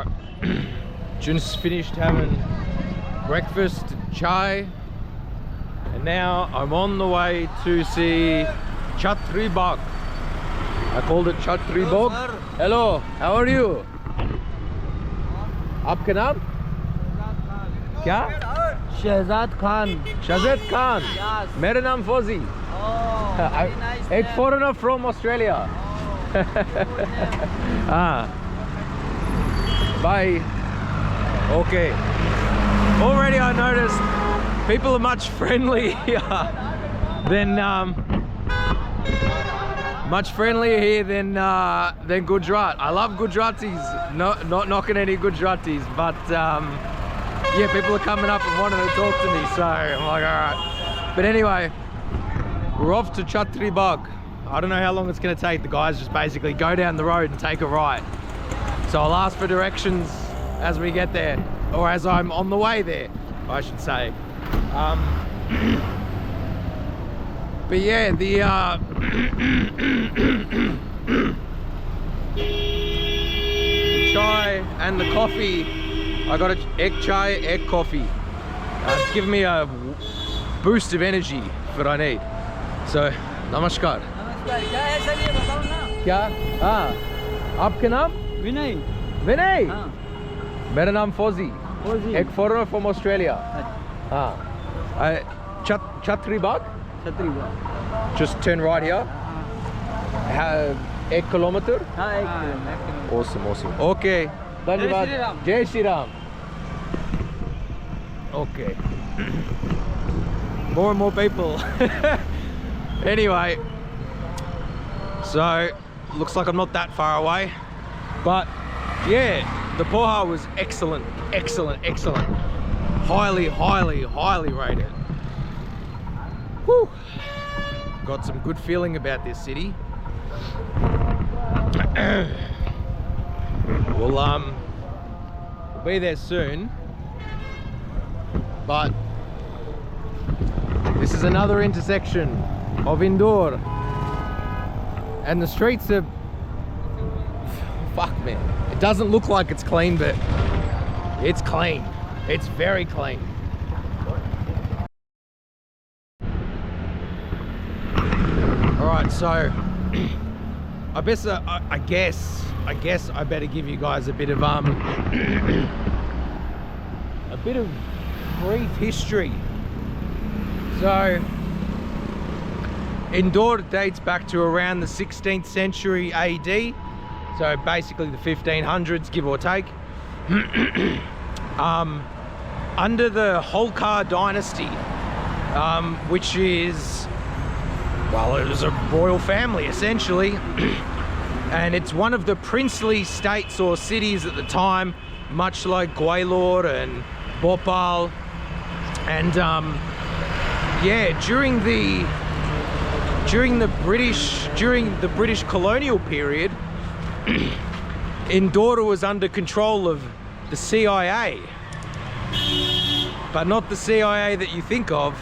Alright, just finished having breakfast, chai, and now I'm on the way to see Chhatri Bagh. I called it Chhatri Bagh. Hello, how are you? आपका नाम क्या? Shahzad Khan. Shahzad Khan. Yes. मेरा नाम फौजी. Oh, very nice A name. foreigner from Australia. Ah. Bye. Okay. Already I noticed people are much friendlier here than Gujarat. I love Gujaratis. Not knocking any Gujaratis, but yeah, people are coming up and wanting to talk to me, so I'm like, all right. But anyway, we're off to Chhatri Bagh. I don't know how long it's going to take. The guys just basically go down the road and take a right. So I'll ask for directions as we get there, or as I'm on the way there, I should say. But yeah, the chai and the coffee. I got an egg chai, egg coffee. It's given me a boost of energy that I need. So, namaskar. नमस्कार. क्या है sir ये बताओ ना. क्या? हाँ. आपका नाम? विनय. Vinay. हाँ. मेरा नाम फौजी. फौजी. एक foreigner from Australia. हाँ. Chhatri Bagh. छतरी बाग. Just turn right here. 1 kilometer. हाँ, 1 किलोमीटर. Awesome, awesome. Okay. धन्यवाद. Shri Ram. Jai Shri Ram. Okay. More and more people. Anyway, so looks like I'm not that far away, but yeah, the poha was excellent, excellent, excellent. Highly, highly, highly rated. Whew. Got some good feeling about this city. We'll be there soon, but this is another intersection of Indore, and the streets are, fuck man, it doesn't look like it's clean, but it's clean. It's very clean. All right, so I guess I better give you guys a bit of brief history. So Indore dates back to around the 16th century AD, so basically the 1500s, give or take. Under the Holkar dynasty, which is, well, it was a royal family essentially, and it's one of the princely states or cities at the time, much like Gwalior and Bhopal. And yeah, during the British colonial period, Indore was under control of the CIA, but not the CIA that you think of.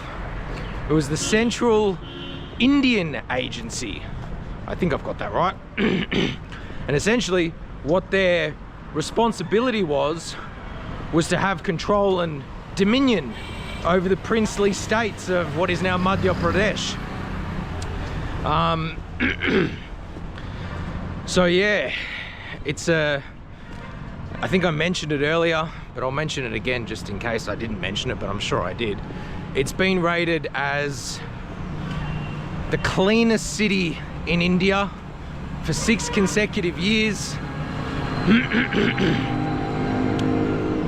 It was the Central Indian Agency. I think I've got that right. And essentially what their responsibility was to have control and dominion over the princely states of what is now Madhya Pradesh. So yeah, it's I think I mentioned it earlier, but I'll mention it again just in case I didn't mention it, but I'm sure I did. It's been rated as the cleanest city in India for 6 consecutive years.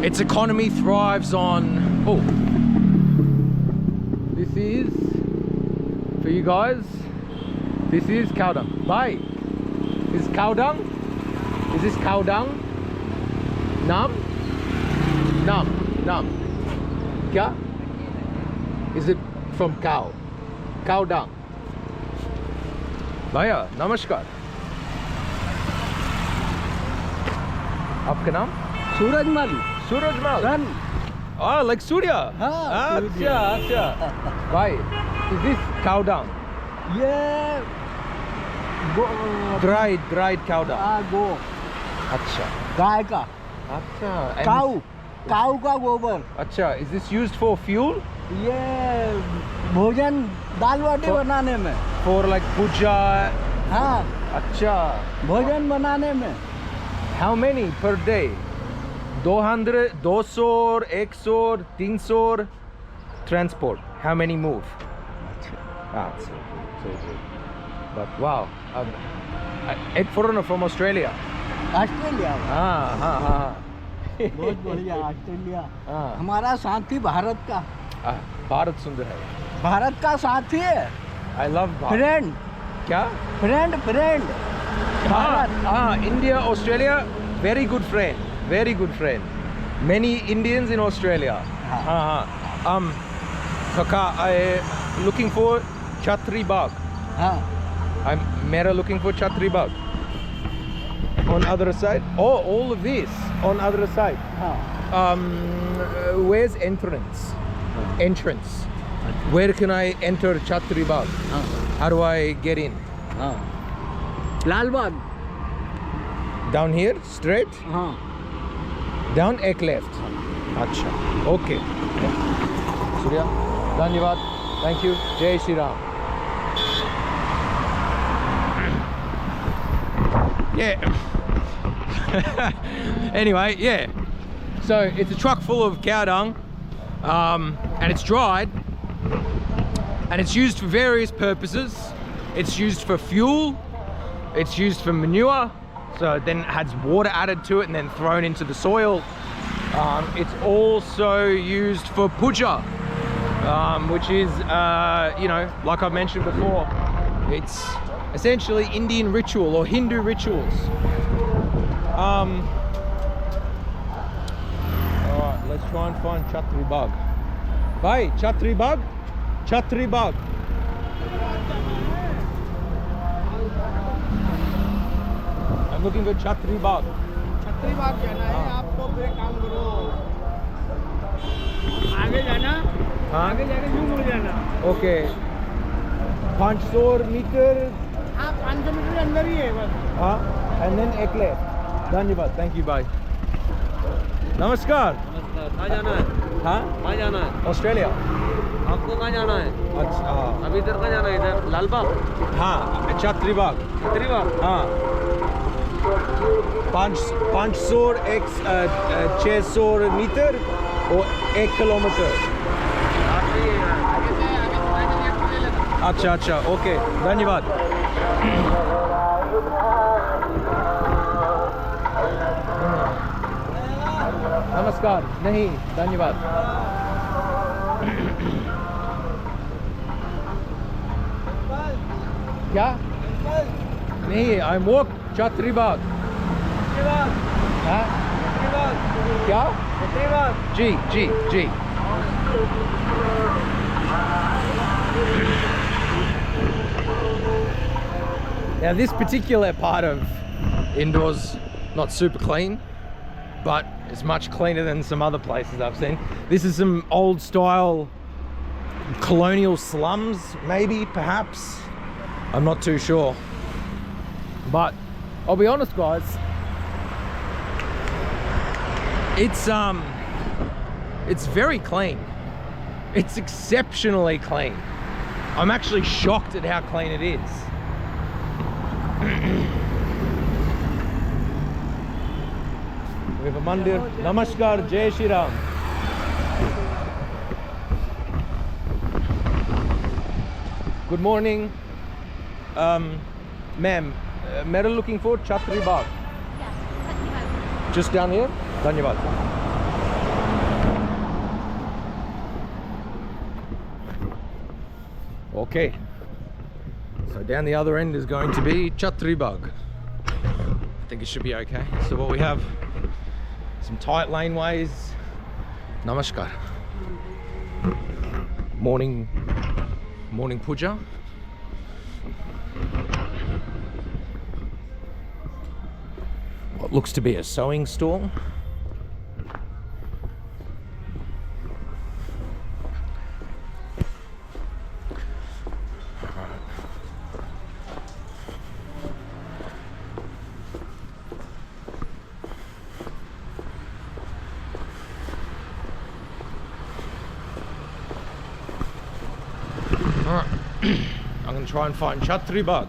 Its economy thrives on, oh, this is, for you guys, this is cow dung. Bye. Is cow dung? Is this cow dung? Nam? Nam. Kya? Is it from cow? Cow dung. Bhaiya, namaskar. आपका नाम? Surajmal. Surajmal. Sun. Oh, like Surya. हाँ, Acha. Why? Is this cow dung? ये Dried cow dung. गो. Acha. गाय का. Acha. And काऊ काऊ का गोबर Acha, is this used for fuel? ये भोजन दाल बाटी तो- बनाने में For like puja? हाँ Acha. भोजन बनाने में How many per day? 200, 200, 100, 300 transport. How many move? Ah, so good. But wow, a foreigner from Australia. Australia बहुत बढ़िया ऑस्ट्रेलिया हाँ। हमारा साथी भारत का भारत सुंदर है. भारत का साथी है I love भारत. फ्रेंड क्या? Friend friend India, Australia, very good friend. Very good friend. Many Indians in Australia. Kaka, I looking for Chatri Bagh. हाँ I'm Mera looking for Chatri Bagh. On other side. Oh, all of this on other side. हाँ Where's entrance? Entrance. Where can I enter Chatri Bagh? हाँ How do I get in? हाँ लाल बाग Down here, straight? हाँ Down, ek left. Acha. Okay. Surya, dhanyavad. Thank you. Jai Shri Ram. Yeah. Anyway, yeah. So it's a truck full of cow dung, and it's dried, and it's used for various purposes. It's used for fuel. It's used for manure. So then it has water added to it and then thrown into the soil. It's also used for puja, which is, you know, like I've mentioned before, it's essentially Indian ritual or Hindu rituals. All right, let's try and find Chatri Bagh. Bhai, Chatri Bagh? Chatri Bagh. I'm looking for Chatri Bagh. छतरी बाग जाना है आपको फिर एक काम करो आगे जाना हाँ? आगे जाके यूं मुड़ जाना Okay. 500 meter. हाँ 500 मीटर अंदर ही है बस And then ek left. Dhanyavad. Thank you. Bye. Namaskar. कहाँ जाना है? हाँ? कहाँ जाना है? Australia. आपको कहाँ जाना है? अच्छा. अभी इधर कहाँ जाना है? इधर लालबाग, हाँ. Chatri Bagh. छतरी बाग। हाँ. 500 x 600 meter or 1 kilometer. अच्छा अच्छा. Okay. धन्यवाद. नमस्कार. नहीं, धन्यवाद. क्या? नहीं, I walk Chatri Bagh. हाँ? क्या? जी जी जी. Now this particular part of Indore's not super clean, but it's much cleaner than some other places I've seen. This is some old style colonial slums, maybe, perhaps. I'm not too sure. But I'll be honest, guys, it's very clean. It's exceptionally clean. I'm actually shocked at how clean it is. We have a mandir. Namaskar, Jai Shri Ram. Good morning. Ma'am, Mera looking for Chatri Bagh. Just down here? Dhanyavad. Okay. So down the other end is going to be Chatri Bagh. I think it should be okay. So what we have, some tight laneways. Namaskar. Morning puja. What looks to be a sewing stall. try and find Chhatri Bagh.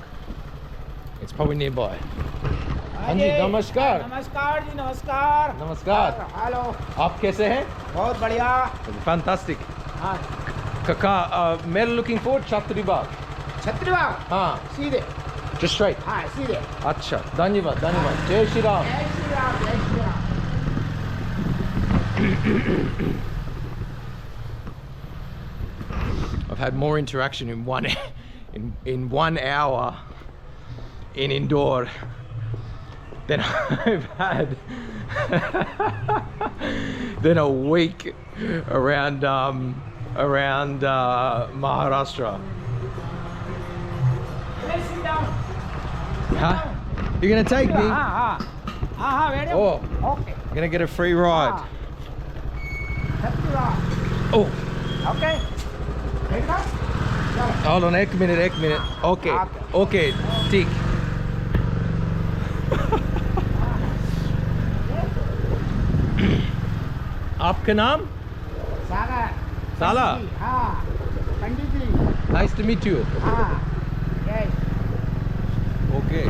It's probably nearby. Anji, namaskar. नमस्कार जी नमस्कार Namaskar. Hello आप कैसे हैं? बहुत बढ़िया Fantastic. हाँ Kaka, we're looking for Chhatri Bagh. Chhatribagh हाँ, सीधे just straight. हाँ सीधे अच्छा, धन्यवाद, धन्यवाद. जय श्री राम. जय श्री राम जय Shri Ram I've had more interaction in one in 1 hour in Indore than I've had than a week around Maharashtra. Let's sit down. Huh? You're gonna take me? हाँ हाँ very Oh, okay I'm gonna get a free ride. Chhatribagh Oh, okay ठीक है चलो hold on, 1 minute. Okay, okay, ठीक. आपका नाम? सागर साला? पंडित जी, हाँ पंडित जी Nice to meet you. हाँ यस Okay.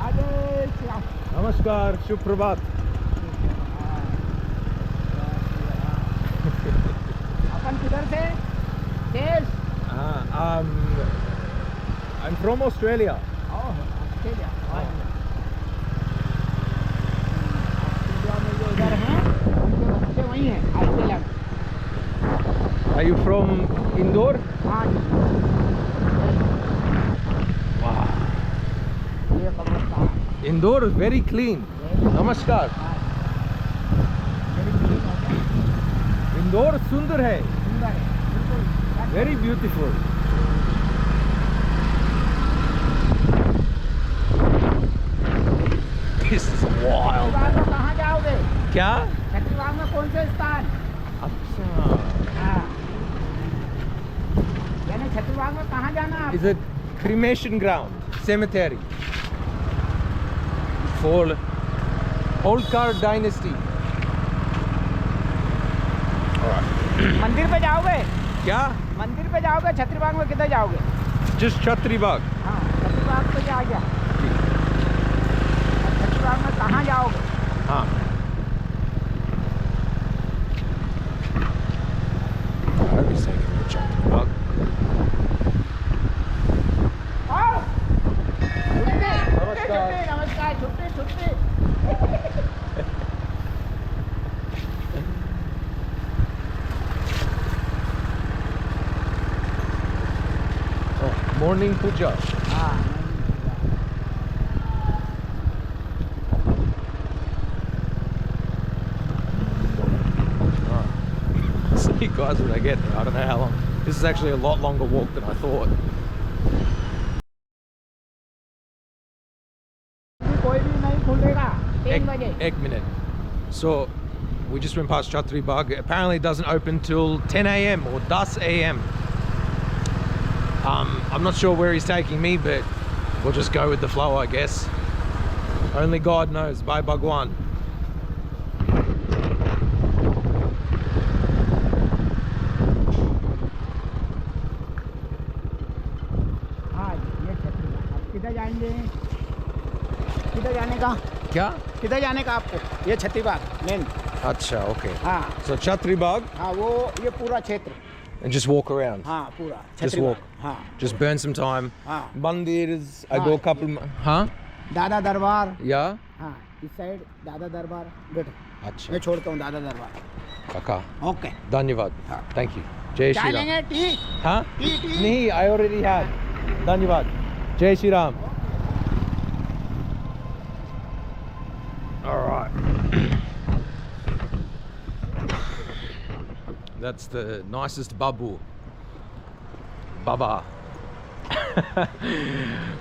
आगे चलाओ Namaskar, Suprabhat. अपन किधर से देश I'm from Australia. Oh Australia Australia में जो इधर हैं उनके बच्चे वहीं हैं ऑस्ट्रेलिया में Are you from Indore? हाँ जी Wow. ये कब्रिस्तान Indore is very clean. Namaskar. Indore सुंदर है. सुंदर है बिल्कुल Very beautiful. This is wild. Chhattisgarh में कहाँ जाओगे क्या? छत्तीसगढ़ में कौन से स्थान अच्छा. हाँ यानी छत्तीसगढ़ में कहाँ जाना है Is it cremation ground, cemetery for Holkar dynasty? मंदिर पे जाओगे क्या? मंदिर पे जाओगे छत्तीसगढ़ में किधर जाओगे Just Chhatri Bagh. हाँ छत्तीसगढ़ पे आ गया छत्तीसगढ़ में कहाँ जाओगे हाँ. I hope he's taking me to Chhatri Bagh. आओ नमस्कार. नमस्कार छुट्टी छुट्टी Oh, morning puja. हाँ See you guys when I get there. I don't know how long. This is actually a lot longer walk than I thought. कोई भी नहीं खुलेगा 3 बजे Egg minute. So we just went past Chhatri Bagh. Apparently it doesn't open till 10 a.m. or 10 a.m. I'm not sure where he's taking me, but we'll just go with the flow, I guess. Only God knows. Bye, Bhagwan. हाँ ये छत्तीसगढ़ अब किधर जाएंगे किधर जाने का क्या? किधर जाने का आपको ये छत्तीसगढ़ मेन Acha, okay. हाँ So Chhatri Bagh हाँ वो ये पूरा क्षेत्र and just walk around. हाँ पूरा Just छत्तीसगढ़ walk. हाँ Just burn some time. हाँ Mandirs, I हाँ, go a couple. Huh? दादा दरबार Yeah? हाँ इस साइड दादा दरबार बैठो Acha. मैं छोड़ता हूँ दादा दरबार Kaka. Okay Dhanyavad. हाँ. Thank you. Jai चाय Shri Ram. लेंगे T Huh? T T Nahi, I already had. Dhanyavad. Jai Shri Ram. All right. That's the nicest babu. Baba.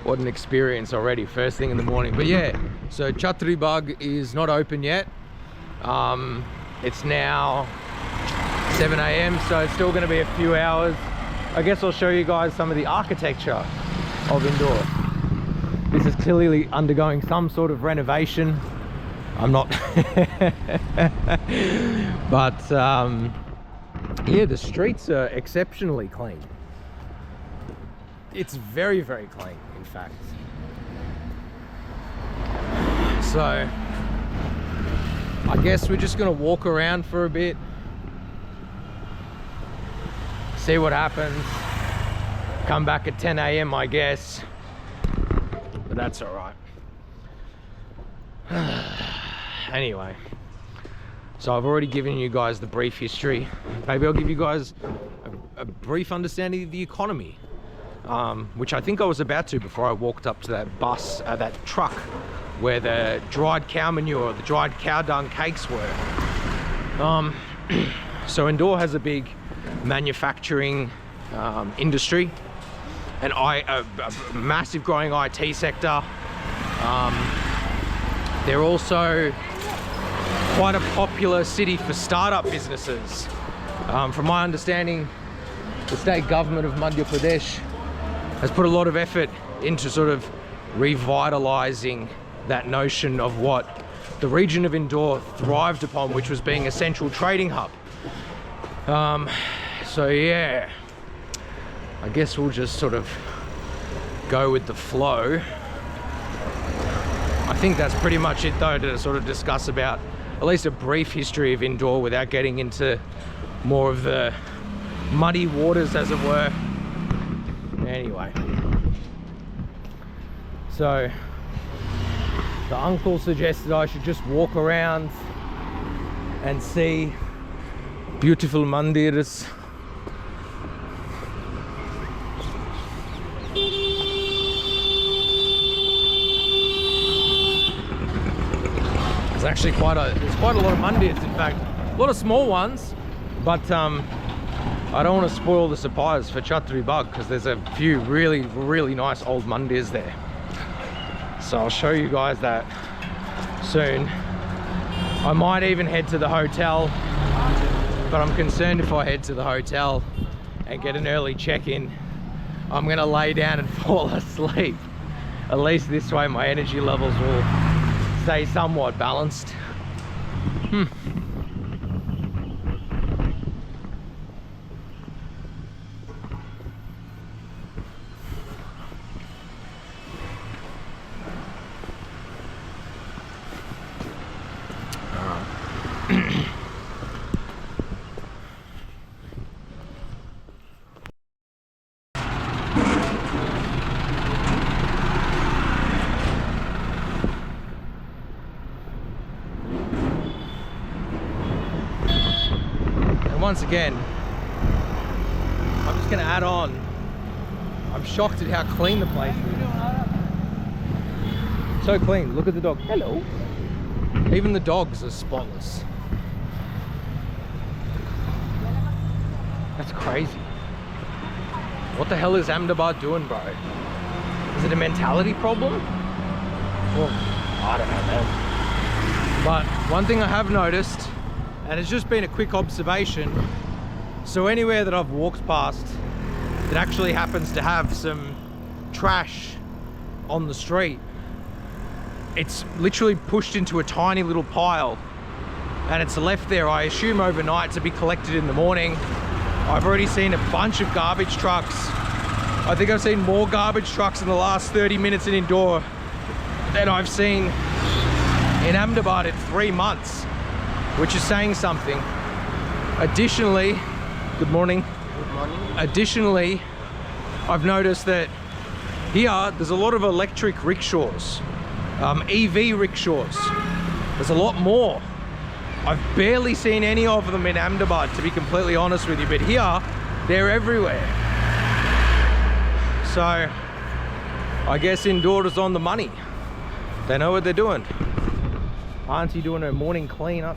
What an experience already, first thing in the morning. But yeah, so Chhatri Bagh is not open yet. It's now 7 a.m, so it's still going to be a few hours I guess I'll show you guys some of the architecture of Indore. This is clearly undergoing some sort of renovation. I'm not but yeah, the streets are exceptionally clean. It's very, very clean, in fact. So I guess we're just gonna walk around for a bit, see what happens, come back at 10 AM I guess, but that's all right. Anyway, so I've already given you guys the brief history. Maybe I'll give you guys a brief understanding of the economy, which I think I was about to before I walked up to that bus, that truck where the dried cow manure, the dried cow dung cakes were. So Indore has a big manufacturing industry, and a massive growing IT sector. They're also quite a popular city for startup businesses. From my understanding, the state government of Madhya Pradesh has put a lot of effort into sort of revitalizing that notion of what the region of Indore thrived upon, which was being a central trading hub. So yeah, I guess we'll just sort of go with the flow. I think that's pretty much it though, to sort of discuss about at least a brief history of Indore without getting into more of the muddy waters, as it were. Anyway, so the uncle suggested I should just walk around and see beautiful mandirs. There's actually quite a lot of mandirs, in fact, a lot of small ones, but I don't want to spoil the surprise for Chhatri Bagh because there's a few really nice old mandirs there. So I'll show you guys that soon. I might even head to the hotel, but I'm concerned if I head to the hotel and get an early check-in, I'm gonna lay down and fall asleep. At least this way my energy levels will stay somewhat balanced. Once again, I'm just gonna add on, I'm shocked at how clean the place is. So clean. Look at the dog. Hello. Even the dogs are spotless. That's crazy. What the hell is Ahmedabad doing, bro? Is it a mentality problem? Well, I don't know, man. But one thing I have noticed, and it's just been a quick observation, so anywhere that I've walked past that actually happens to have some trash on the street, it's literally pushed into a tiny little pile and it's left there, I assume overnight, to be collected in the morning. I've already seen a bunch of garbage trucks. I think I've seen more garbage trucks in the last 30 minutes in Indore than I've seen in Ahmedabad in 3 months. Which is saying something. Additionally, good morning. Good morning. Additionally, I've noticed that here there's a lot of electric rickshaws, EV rickshaws. There's a lot more. I've barely seen any of them in Ahmedabad, to be completely honest with you, but here they're everywhere. So I guess Indore is on the money. They know what they're doing. Auntie doing her morning cleanup,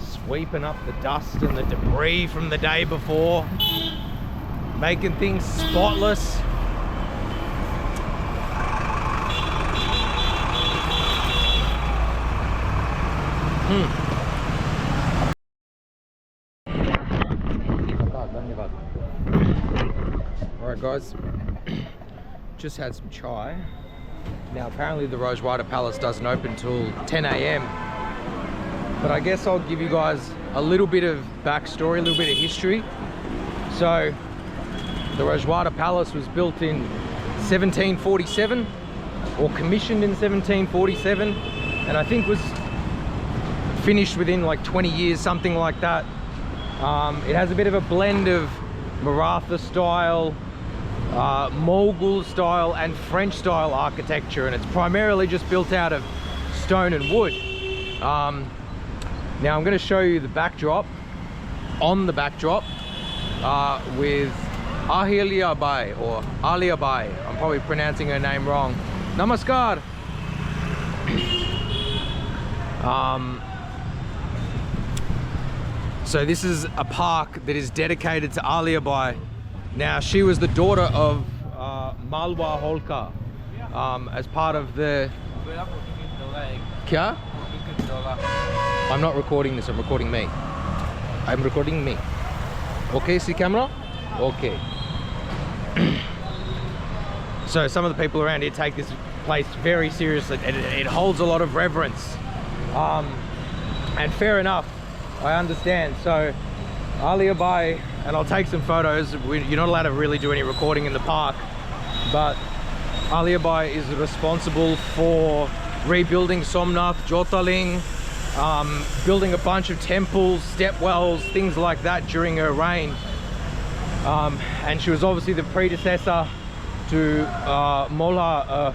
sweeping up the dust and the debris from the day before, making things spotless. guys, just had some chai. Now apparently the Rajwada Palace doesn't open till 10 a.m. But I guess I'll give you guys a little bit of backstory, a little bit of history. So the Rajwada Palace was built in 1747, or commissioned in 1747, and I think was finished within like 20 years, something like that. It has a bit of a blend of Maratha style, Mughal style and French style architecture, and it's primarily just built out of stone and wood. Now I'm going to show you the backdrop. On the backdrop with Ahilya Bai, or Alia Bai, I'm probably pronouncing her name wrong. Namaskar. So this is a park that is dedicated to Alia Bai. Now she was the daughter of Malwa Holkar, as part of the... Kya? I'm not recording this, I'm recording me. I'm recording me. Okay, see camera? Okay. So some of the people around here take this place very seriously. It holds a lot of reverence. And fair enough, I understand. So Alia Bai, and I'll take some photos. You're not allowed to really do any recording in the park, but Alia Bai is responsible for rebuilding Somnath, Jyotirling, building a bunch of temples, stepwells, things like that during her reign. And she was obviously the predecessor to Malhar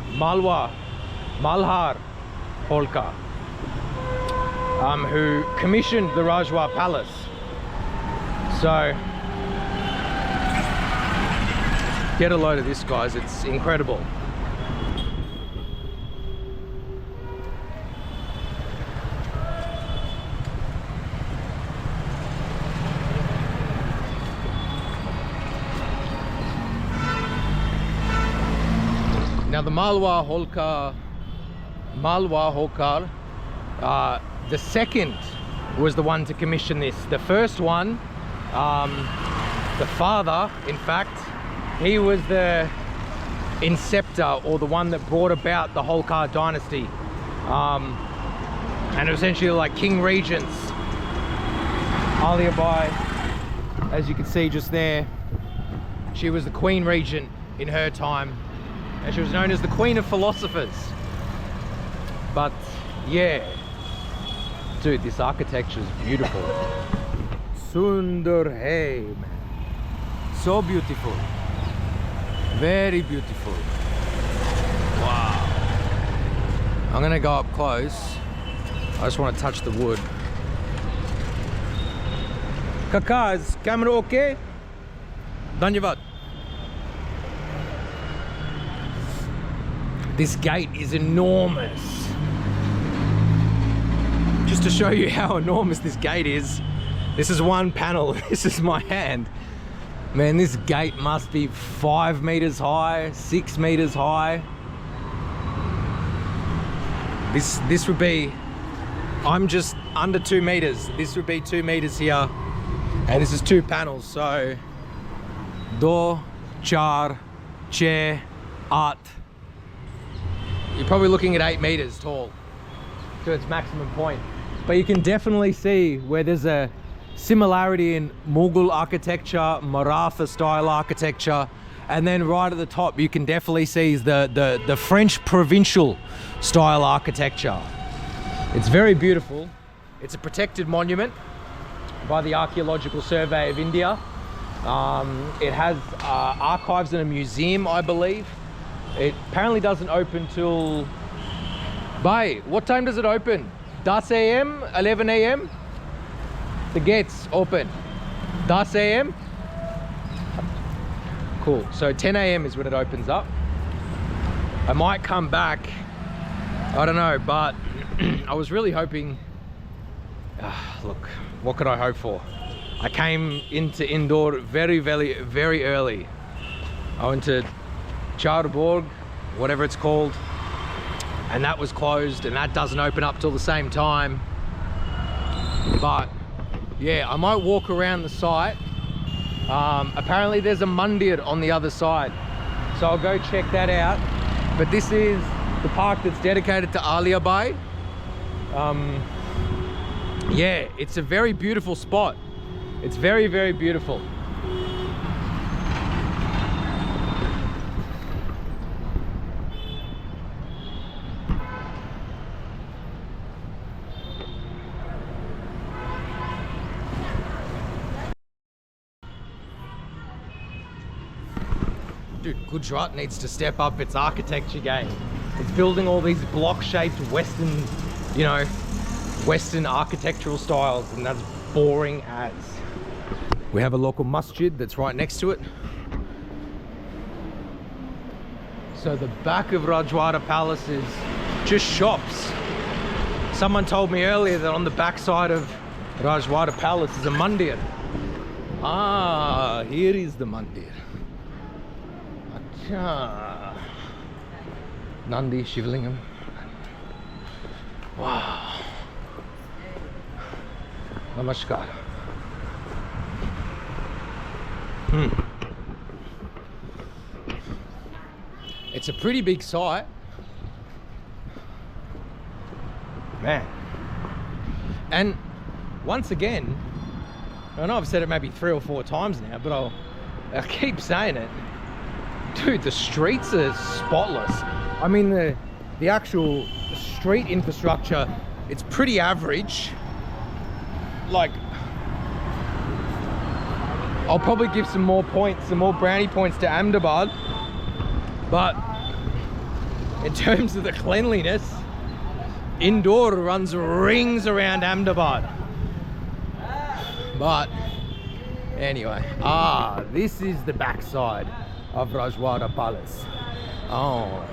Holkar, who commissioned the Rajwada Palace. So get a load of this, guys, it's incredible. Now the Malwa Holkar, the second was the one to commission this. The first one, the father, in fact, he was the inceptor, or the one that brought about the Holkar dynasty. And essentially like king regents. Alia Bai, as you can see just there, she was the queen regent in her time. And she was known as the Queen of Philosophers. But yeah, dude, this architecture is beautiful. Sundar hai, man. So beautiful. Very beautiful. Wow. I'm gonna go up close. I just want to touch the wood. Kaka, is camera okay? Dhanyavad. This gate is enormous. Just to show you how enormous this gate is, this is one panel, this is my hand. Man, this gate must be 5 meters high, 6 meters high. This would be, I'm just under 2 meters. This would be 2 meters here. And this is 2 panels, so do, char, che, at. You're probably looking at 8 meters tall to its maximum point. But you can definitely see where there's a similarity in Mughal architecture, Maratha style architecture, and then right at the top you can definitely see the French provincial style architecture. It's very beautiful. It's a protected monument by the Archaeological Survey of India. It has archives and a museum, I believe. It apparently doesn't open till... Bhai, what time does it open? 10 a.m., 11 a.m.? The gates open 10 a.m. Cool, so 10 a.m. is when it opens up. I might come back, I don't know, but I was really hoping... look, what could I hope for? I came into Indore very early. I went to Charborg, whatever it's called, and that was closed, and that doesn't open up till the same time. But yeah, I might walk around the site. Apparently there's a mandir on the other side, so I'll go check that out. But this is the park that's dedicated to Aliyabai. Yeah, it's a very beautiful spot. It's very, very beautiful. Dude, Gujarat needs to step up its architecture game. It's building all these block-shaped Western, you know, Western architectural styles, and that's boring as. We have a local masjid that's right next to it. So the back of Rajwada Palace is just shops. Someone told me earlier that on the back side of Rajwada Palace is a mandir. Ah, here is the mandir. Acha. Nandi Shivlingam. Wow. Namaskar. It's a pretty big site. Man. And once again, I know I've said it maybe 3 or 4 times now, but I keep saying it. Dude, the streets are spotless. I mean, the actual street infrastructure, it's pretty average. Like, I'll probably give some more points, some more brownie points to Ahmedabad. But in terms of the cleanliness, Indore runs rings around Ahmedabad. But anyway, this is the backside of Rajwada Palace. Oh.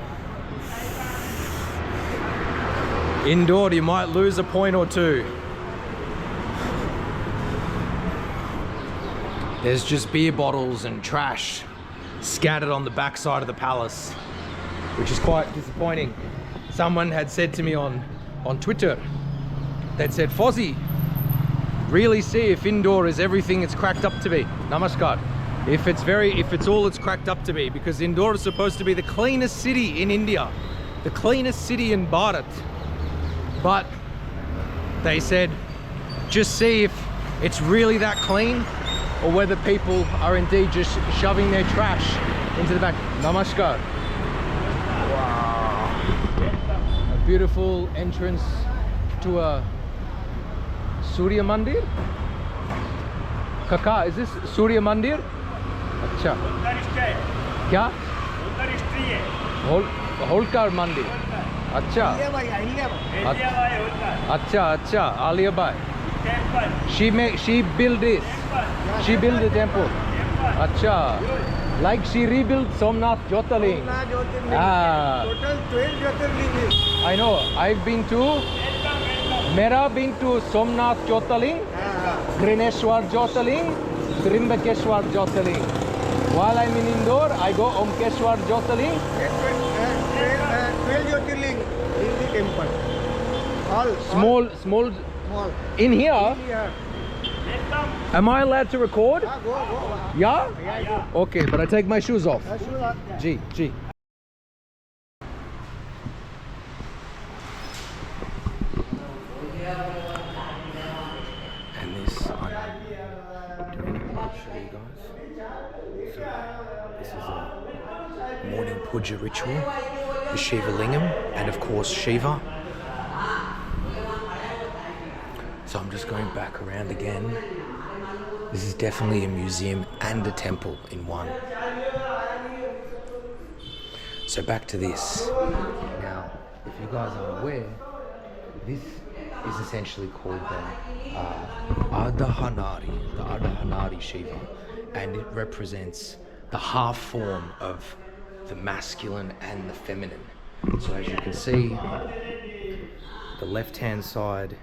Indore, you might lose a point or two. There's just beer bottles and trash scattered on the backside of the palace, which is quite disappointing. Someone had said to me on Twitter, they'd said, Fozzie, really see if Indore is everything it's cracked up to be. Namaskar. If it's all it's cracked up to be, because Indore is supposed to be the cleanest city in India, the cleanest city in Bharat. But they said, just see if it's really that clean, or whether people are indeed just shoving their trash into the back. Namaskar. Wow. A beautiful entrance to a Surya Mandir. Kaka, is this Surya Mandir? Acha. Kya? Holkar Mandir. Acha. Acha. Aliyabai. She built this. She built the temple. Acha. Like she rebuilt Somnath Jyotirling. Total 12 Jyotirling. I know. I've been to. Mera been to Somnath Jyotirling, Grineshwar Jyotirling, Trimbakeshwar Jyotirling. While I'm in Indore, I go Omkeshwar Jyotirling. 12 Jyotirling in the temple. Small. Small. In here, Yeah. am I allowed to record? Go. Yeah? Yeah. Okay, but I take my shoes off. Sure. G. And this, I'm doing, I'll show you guys. So, this is a morning puja ritual, the Shiva Lingam, and of course Shiva. So I'm just going back around again. This is definitely a museum and a temple in one. So back to this. Now, if you guys are aware, this is essentially called the Ardhanari Shiva, and it represents the half form of the masculine and the feminine. So as you can see, the left-hand side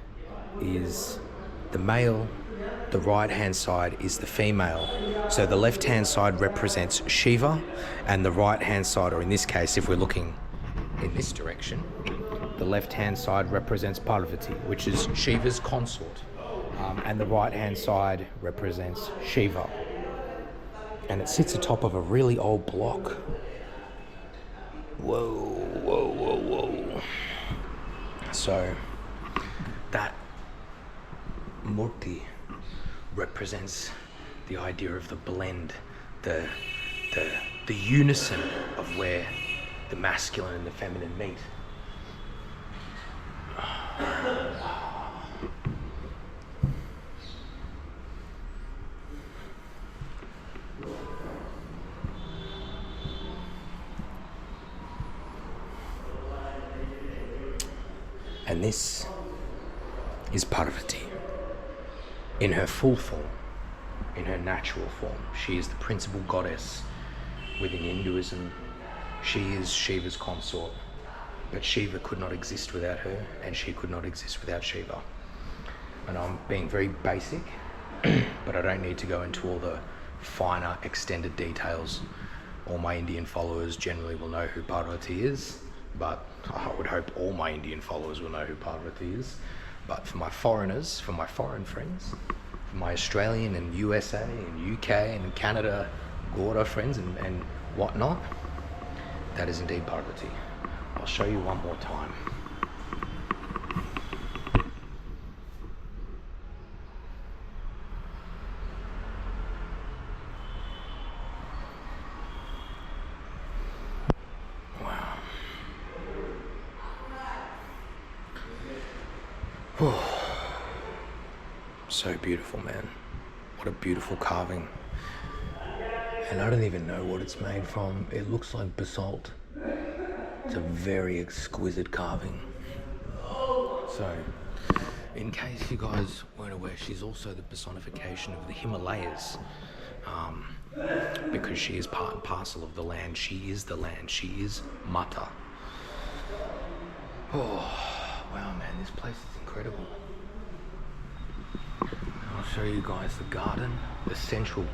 is the male, the right-hand side is the female. So the left-hand side represents Shiva, and the right-hand side, or in this case, if we're looking in this direction, the left-hand side represents Parvati, which is Shiva's consort, and the right-hand side represents Shiva. And it sits atop of a really old block. Whoa, whoa, whoa, whoa. So that murti represents the idea of the blend, the unison of where the masculine and the feminine meet. And this is Parvati in her full form, in her natural form. She is the principal goddess within Hinduism. She is Shiva's consort, but Shiva could not exist without her, and she could not exist without Shiva. And I'm being very basic, but I don't need to go into all the finer, extended details. All my Indian followers generally will know who Parvati is, but I would hope all my Indian followers will know who Parvati is. But for my foreigners, for my foreign friends, for my Australian and USA and UK and Canada Gorda friends and whatnot, that is indeed Parvati. I'll show you one more time. So beautiful, man. What a beautiful carving. And I don't even know what it's made from. It looks like basalt. It's a very exquisite carving. So, in case you guys weren't aware, she's also the personification of the Himalayas. Because she is part and parcel of the land. She is the land. She is Mata. Oh, wow, man, this place is incredible. I'll show you guys the garden, the central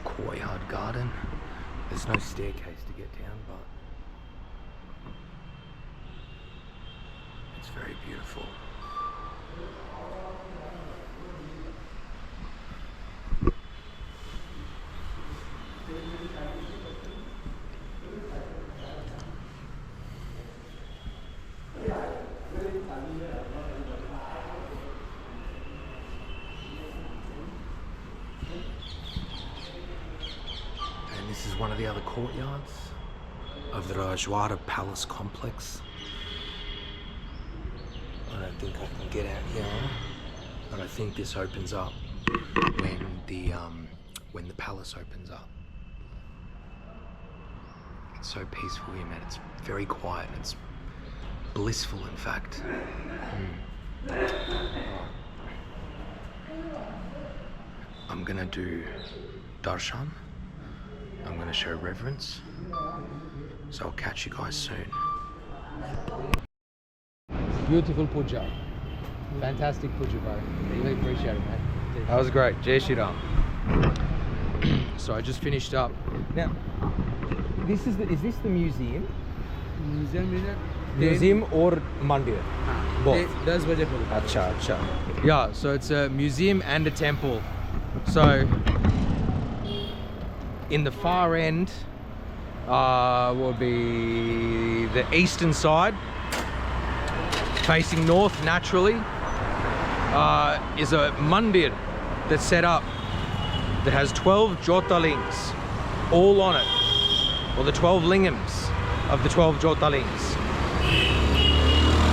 courtyard garden. There's no staircase to get down, but it's very beautiful. This is one of the other courtyards of the Rajwada Palace complex. I don't think I can get out here, but I think this opens up when the palace opens up. It's so peaceful here, man. It's very quiet. It's blissful, in fact. I'm gonna do darshan. I'm going to show reverence, so I'll catch you guys soon. Beautiful puja. Fantastic puja, bro. Really appreciate it, man. That was great. Jai Shri Ram. So I just finished up. Now, is this the museum? Museum or mandir? Both. 10 बजे खुलता है। Acha. Yeah, so it's a museum and a temple. So in the far end will be the eastern side, facing north naturally, is a mandir that's set up that has 12 jyotirlings all on it, or the 12 lingams of the 12 jyotirlings.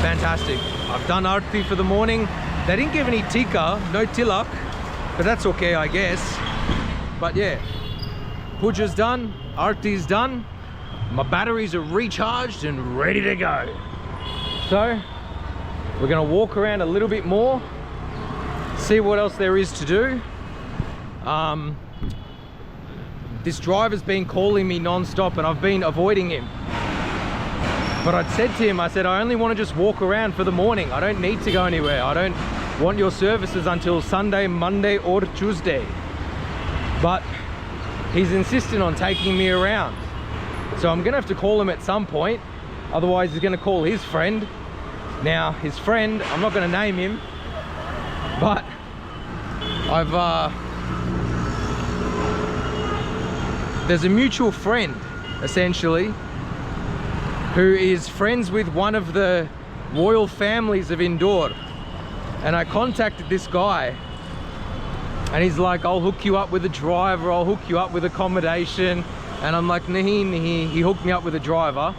Fantastic. I've done arti for the morning. They didn't give any tika, no tilak, but that's okay, I guess. But yeah, puja's done, arti's done, my batteries are recharged and ready to go. So we're gonna walk around a little bit more, see what else there is to do. This driver's been calling me non-stop and I've been avoiding him. But I'd said to him, I said, I only want to just walk around for the morning. I don't need to go anywhere. I don't want your services until Sunday, Monday or Tuesday. But he's insistent on taking me around. So I'm gonna have to call him at some point. Otherwise he's gonna call his friend. Now his friend, I'm not gonna name him, there's a mutual friend, essentially, who is friends with one of the royal families of Indore. And I contacted this guy, and he's like, I'll hook you up with a driver, I'll hook you up with accommodation. And I'm like, nahi. He hooked me up with a driver,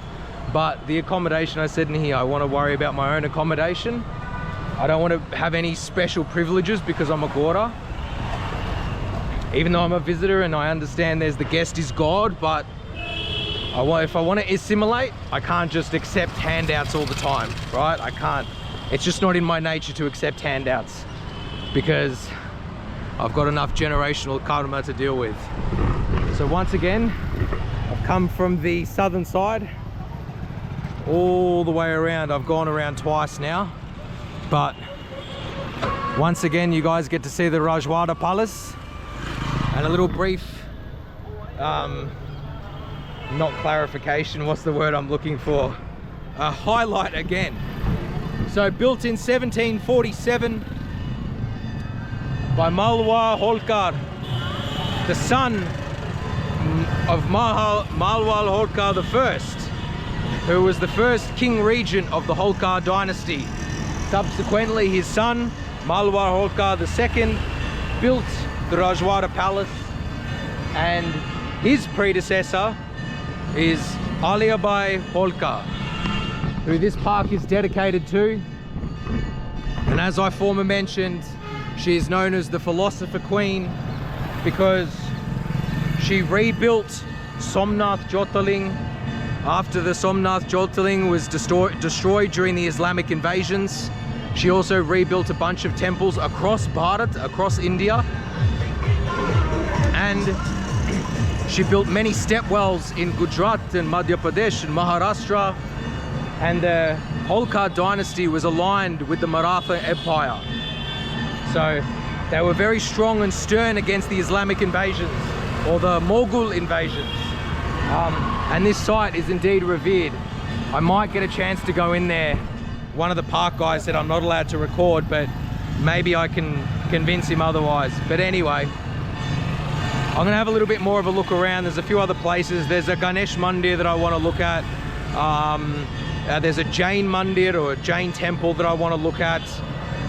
but the accommodation, I said, nahi, I want to worry about my own accommodation. I don't want to have any special privileges because I'm a Gora. Even though I'm a visitor and I understand there's the guest is God, but if I want to assimilate, I can't just accept handouts all the time, right? I can't. It's just not in my nature to accept handouts because I've got enough generational karma to deal with. So once again, I've come from the southern side all the way around. I've gone around twice now, but once again, you guys get to see the Rajwada Palace and a little brief, not clarification, what's the word I'm looking for? A highlight again. So built in 1747 by Malwa Holkar, the son of Malwal Holkar I, who was the first king regent of the Holkar dynasty. Subsequently, his son, Malwal Holkar II, built the Rajwada Palace, and his predecessor is Aliyabai Holkar, who this park is dedicated to. And as I former mentioned, she is known as the Philosopher Queen because she rebuilt Somnath Jyotirling after the Somnath Jyotirling was destroyed during the Islamic invasions. She also rebuilt a bunch of temples across Bharat, across India. And she built many stepwells in Gujarat and Madhya Pradesh and Maharashtra. And the Holkar dynasty was aligned with the Maratha Empire. So they were very strong and stern against the Islamic invasions, or the Mughal invasions. And this site is indeed revered. I might get a chance to go in there. One of the park guys said I'm not allowed to record, but maybe I can convince him otherwise. But anyway, I'm gonna have a little bit more of a look around. There's a few other places. There's a Ganesh Mandir that I want to look at. There's a Jain Mandir, or a Jain temple, that I want to look at.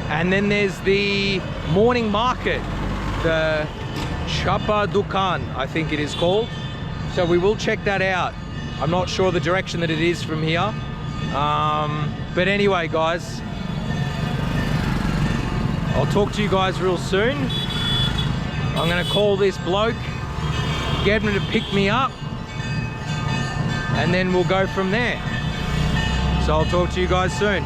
And then there's the morning market, the Chapa Dukan, I think it is called. So we will check that out. I'm not sure the direction that it is from here. But anyway, guys, I'll talk to you guys real soon. I'm gonna call this bloke, get him to pick me up, and then we'll go from there. So I'll talk to you guys soon.